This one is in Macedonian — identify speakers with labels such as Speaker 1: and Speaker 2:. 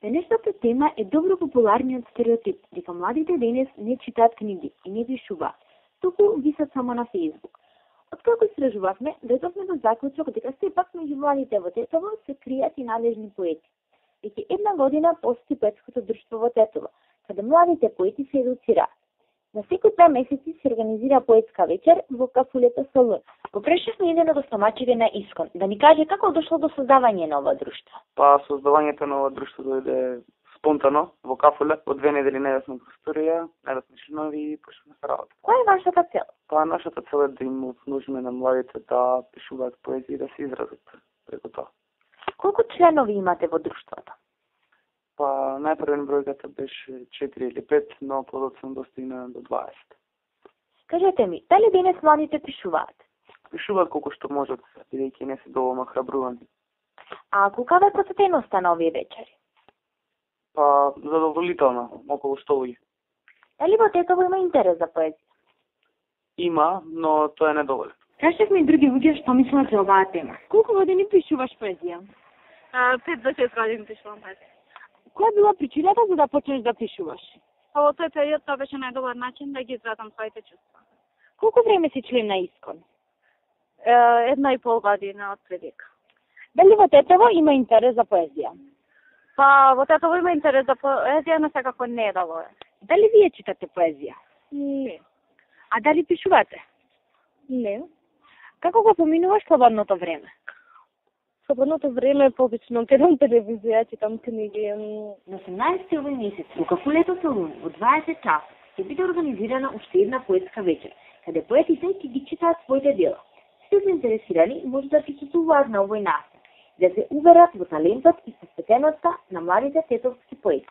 Speaker 1: Денешната тема е добро популарниот стереотип дека младите денес не читаат книги и не пишуваат, туку висат само на Facebook. Откако истражувавме, дојдовме до заклучок дека сепак меѓу младите во Тетово се кријат и надежни поети. Веќе една година постои поетското друштво во Тетово, каде младите поети се едуцираат. На секој 2 месеци се организира поетска вечер во кафулето Солун. Го прешавме еден од основачите на Искон, да ни каже како дошло до создавање на ова друштво.
Speaker 2: Па создавањето на ова друштво дојде спонтано во кафуле, од 2 недели најдовме просторија, најдовме членови и почнавме да работиме.
Speaker 1: Која е вашата цел?
Speaker 2: Па нашата цел е да им внушиме на младите да пишуваат поезија и да се изразат преку тоа.
Speaker 1: Колку членови имате во друштвото?
Speaker 2: Па најпрвен бројката беше 4 или 5, но подоцна достигна до 20.
Speaker 1: Кажете ми, дали денес младите пишуваат?
Speaker 2: Пишуваат колку што можат, бидејќи не се доволно храбрувани.
Speaker 1: А колкава е посетеноста на овие вечери?
Speaker 2: Па задоволително, околу 100 луѓе.
Speaker 1: Дали во Тетово има интерес за поезија?
Speaker 2: Има, но тоа е недоволно.
Speaker 1: Кажете ми други луѓе што мислат за оваа тема. Колку години пишуваш поезија?
Speaker 3: 5 до 6 години пишувам поезија.
Speaker 1: Која била причината за да почнеш да пишуваш?
Speaker 3: А во тој период тоа беше најдобар начин да ги изразам своите чувства.
Speaker 1: Колку време си член на Искон?
Speaker 3: 1,5 година од предика.
Speaker 1: Дали во Тетово има интерес за поезија?
Speaker 3: Па во Тетово има интерес за поезија, но секако не е доволен.
Speaker 1: Дали вие читате поезија?
Speaker 3: Не.
Speaker 1: А дали пишувате?
Speaker 3: Не.
Speaker 1: Како го поминуваш слободното време?
Speaker 3: Слободното време повично гледам телевизија, читам книги.
Speaker 1: На 18 овој месец во кафулето Солун во 20 часа ќе биде организирана уште една поетска вечер, каде поетите ќе ги читаат своите дела. Сите заинтересирани може да присуствуваат на овој настан, да се уверат во талентот и посветеноста на младите тетовски поети.